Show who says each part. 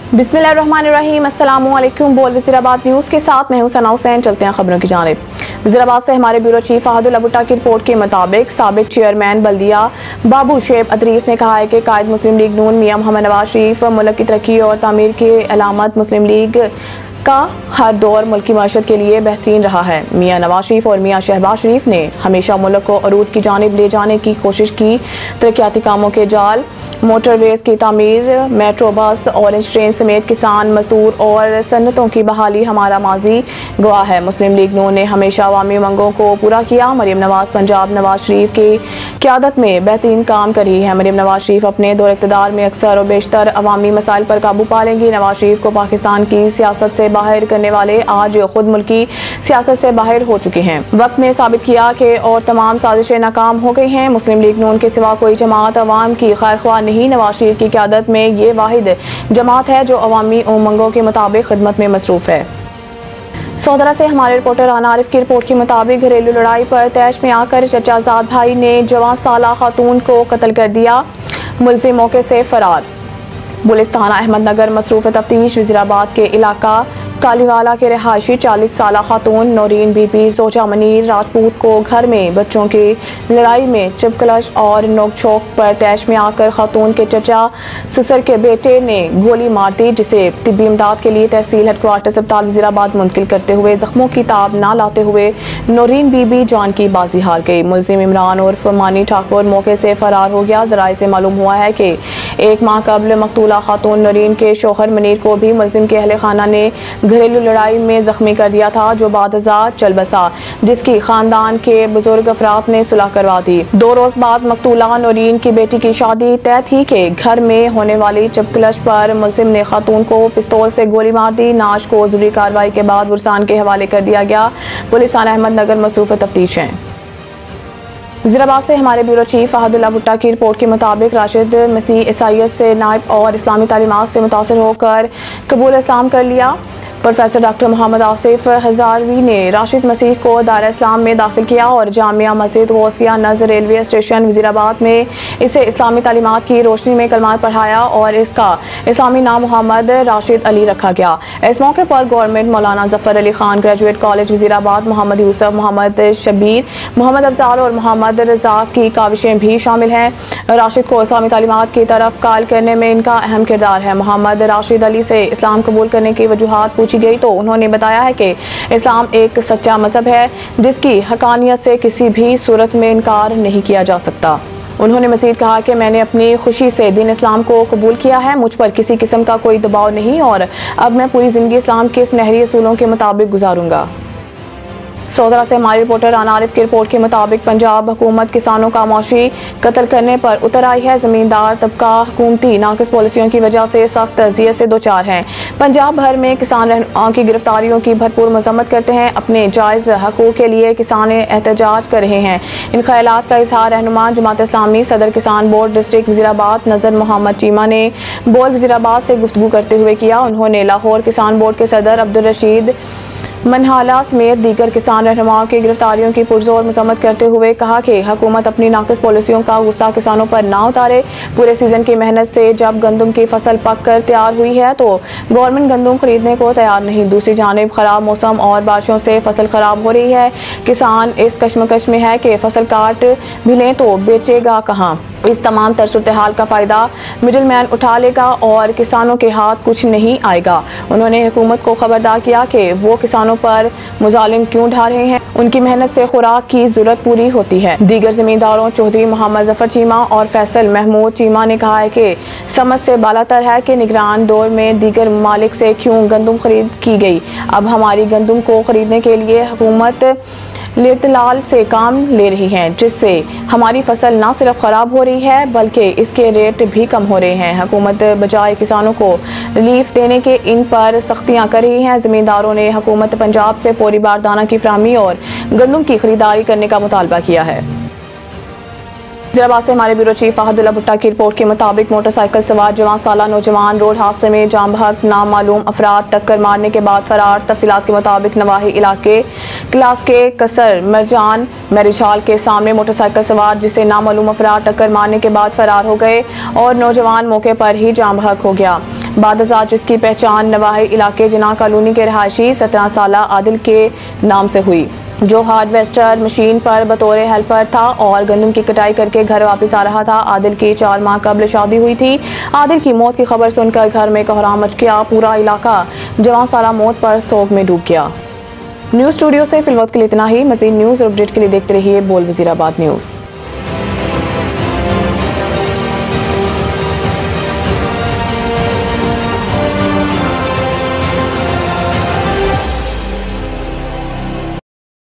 Speaker 1: बिस्मिल्लाहिर्रहमानिर्रहीम, अस्सलामुअलैकुम। बोल वज़ीराबाद न्यूज़ के साथ मैं हूं सना हुसैन। चलते हैं खबरों की जानिब। वज़ीराबाद से हमारे ब्यूरो चीफ फहदुल्ला भुट्टा की रिपोर्ट के मुताबिक साबिक चेयरमैन बल्दिया बाबू शेब अदरीस ने कहा है कि कायद मुस्लिम लीग नून मियां मोहम्मद नवाज शरीफ मुल्क की तरक्की और तामीर की अलामत मुस्लिम लीग का हर दौर मुल्की मईशत के लिए बेहतरीन रहा है। मियां नवाज शरीफ और मियां शहबाज शरीफ ने हमेशा मुल्क को अरूज की जानिब ले जाने की कोशिश की। तरक्याती कामों के जाल, मोटरवेज की तामीर, मेट्रो बस, ऑरेंज ट्रेन समेत किसान, मजदूर और सन्नतों की बहाली हमारा माजी गवाह है। मुस्लिम लीग नून ने हमेशा अवामी उमंगों को पूरा किया। मरीम नवाज पंजाब नवाज शरीफ की क़यादत में बेहतरीन काम कर रही है। मरीम नवाज शरीफ अपने दौर इक़्तिदार में अक्सर और बेशतर अवामी मसाइल पर काबू पा लेंगी। नवाज शरीफ को पाकिस्तान की सियासत से बाहर करने वाले आज खुद मुल्की सियासत से बाहर हो चुके हैं। वक्त ने साबित किया कि और तमाम साजिशें नाकाम हो गई हैं। मुस्लिम लीग नून के सिवा कोई जमात अवाम की खैरख्वाह नहीं। नवाज शरीफ की क़यादत में ये वाहिद जमात है जो अवामी उमंगों के मुताबिक खिदमत में मसरूफ है। सौदरा से हमारे रिपोर्टर राना आरिफ की रिपोर्ट के मुताबिक घरेलू लड़ाई पर तैश में आकर चचाजाद भाई ने जवान साला खातून को कत्ल कर दिया। मुलजिम मौके से फरार। पुलिस थाना अहमदनगर मसरूफ तफ्तीश। वज़ीराबाद के इलाका कालीवाला के रहायशी 40 साला खातून नौरीन बीबी जोजा मनीर राजपूत को घर में बच्चों की लड़ाई में चिपकलश और नोकझोंक पर तैश में आकर खातून के चचा ससुर के बेटे ने गोली मार दी, जिसे तिब्बी इमदाद के लिए तहसील हेडक्वार्टर अस्पताल वज़ीराबाद मुंतकिल करते हुए जख्मों की ताब ना लाते हुए नौरीन बीबी जान की बाजी हार गई। मुलजिम इमरान उर्फ मानी ठाकुर मौके से फरार हो गया। ज़राए से मालूम हुआ है कि एक माह कबल मकतूला खातून नौरीन के शौहर मनीर को भी मुलजिम के अहले खाना ने घरेलू लड़ाई में जख्मी कर दिया था, जो बादजा चल बसा, जिसकी खानदान के बुजुर्ग अफराद ने सुलह करवा दी। 2 रोज बाद मकतूला नौरीन की बेटी की शादी तय थी कि घर में होने वाली चिपकलश पर मुलजिम ने खातून को पिस्तौल से गोली मार दी। नाश को जरूरी कार्रवाई के बाद बुरसान के हवाले कर दिया गया। पुलिस थाना अहमदनगर मसरूफ तफ्तीश है। वज़ीराबाद से हमारे ब्यूरो चीफ फहदुल्ला भुट्टा की रिपोर्ट के मुताबिक राशिद मसीह ईसाइयत से नायब और इस्लामी तालीमात से मुतासर होकर कबूल इस्लाम कर लिया। प्रोफेसर डॉक्टर मोहम्मद आसिफ हजारवी ने राशिद मसीह को दायरा इस्लाम में दाखिल किया और जामिया मस्जिद गौसिया नज़र रेलवे स्टेशन वज़ीराबाद में इसे इस्लामी तालीमात की रोशनी में कलमात पढ़ाया और इसका इस्लामी नाम मोहम्मद राशिद अली रखा गया। इस मौके पर गवर्नमेंट मौलाना जफर अली खान ग्रेजुएट कॉलेज वज़ीराबाद, मोहम्मद यूसुफ, मोहम्मद शबीर, मोहम्मद अफजाल और मोहम्मद रज़ा की काविशें भी शामिल हैं। राशिद को इस्लामी तालीमात की तरफ कायल करने में इनका अहम किरदार है। मोहम्मद राशिद अली से इस्लाम कबूल करने की वजूहात पूछी गई तो उन्होंने बताया है कि इस्लाम एक सच्चा मजहब है जिसकी हकानियत से किसी भी सूरत में इनकार नहीं किया जा सकता। उन्होंने मज़ीद कहा कि मैंने अपनी खुशी से दीन इस्लाम को कबूल किया है, मुझ पर किसी किस्म का कोई दबाव नहीं और अब मैं पूरी ज़िंदगी इस्लाम के सुनहरी असूलों के मुताबिक गुजारूंगा। सौदरा से हमारी रिपोर्टर राना आरिफ की रिपोर्ट के मुताबिक पंजाब हुकूमत किसानों का मौशी कत्ल करने पर उतर आई है। ज़मींदार तबका हुकूमती नाकिस पॉलिसियों की वजह से सख्त अज़ियत से दो चार हैं। पंजाब भर में किसान रहनुमाओं की गिरफ्तारियों की भरपूर मजम्मत करते हैं। अपने जायज़ हकूक़ के लिए किसान एहतजाज कर रहे हैं। इन ख्यालात का इजहार रहनुमा जमात इस्लामी सदर किसान बोर्ड डिस्ट्रिक्ट वज़ीराबाद नज़र मोहम्मद चीमा ने बोल वज़ीराबाद से गुफ्तगू करते हुए किया। उन्होंने लाहौर किसान बोर्ड के सदर अब्दुल रशीद मनहाला समेत दीगर किसान रहनुमाओं की गिरफ्तारियों की पुरजोर मजम्मत करते हुए कहा कि हुकूमत अपनी नाकिस पॉलिसियों का गुस्सा किसानों पर ना उतारे। पूरे सीजन की मेहनत से जब गंदम की फसल पक कर तैयार हुई है तो गवर्नमेंट गंदम खरीदने को तैयार नहीं। दूसरी जानिब खराब मौसम और बारिशों से फसल खराब हो रही है। किसान इस कश्मकश में है कि फसल काट भी लें तो बेचेगा कहाँ। इस तमाम तरसूरत हाल का फ़ायदा मिडिल मैन उठा लेगा और किसानों के हाथ कुछ नहीं आएगा। उन्होंने हुकूमत को खबरदार किया कि वो किसानों पर मुजालिम क्यों ढा रहे हैं, उनकी मेहनत से खुराक की जरूरत पूरी होती है। दीगर ज़मींदारों चौधरी मोहम्मद जफर चीमा और फैसल महमूद चीमा ने कहा है कि समझ से बालातर है कि निगरान दौर में दीगर ममालिक से क्यों गंदम खरीद की गई। अब हमारी गंदम को खरीदने के लिए हुकूमत लेतलाल से काम ले रही हैं, जिससे हमारी फसल ना सिर्फ खराब हो रही है बल्कि इसके रेट भी कम हो रहे हैं। हुकूमत बजाय किसानों को रिलीफ देने के इन पर सख्तियां कर रही हैं। ज़मींदारों ने हुकूमत पंजाब से फौरी बारदाना की फराहमी और गंदम की खरीदारी करने का मुतालबा किया है। वज़ीराबाद से हमारे ब्यूरो चीफ फहदुल्ला भुट्टा की रिपोर्ट के मुताबिक मोटरसाइकिल सवार जवान साला नौजवान रोड हादसे में जाम बहक नामालूम अफराद टक्कर मारने के बाद फरार। तफसीलात के मुताबिक नवाही इलाके क्लास के कसर मरजान मैरिज हॉल के सामने मोटरसाइकिल सवार जिसे नामालूम अफराद टक्कर मारने के बाद फरार हो गए और नौजवान मौके पर ही जाम बहक हो गया। बादशाह जिसकी पहचान नवाही इलाके जना कॉलोनी के रहायशी 17 साला आदिल के नाम से हुई, जो हार्वेस्टर मशीन पर बतौर हेल्पर था और गंदम की कटाई करके घर वापस आ रहा था। आदिल की 4 माह कबल शादी हुई थी। आदिल की मौत की खबर सुनकर घर में कोहराम मच गया। पूरा इलाका जवां साला मौत पर सोग में डूब गया। न्यूज़ स्टूडियो से फिलवक्त के लिए इतना ही। मज़ीद न्यूज़ और अपडेट के लिए देखते रहिए बोल वज़ीराबाद न्यूज़।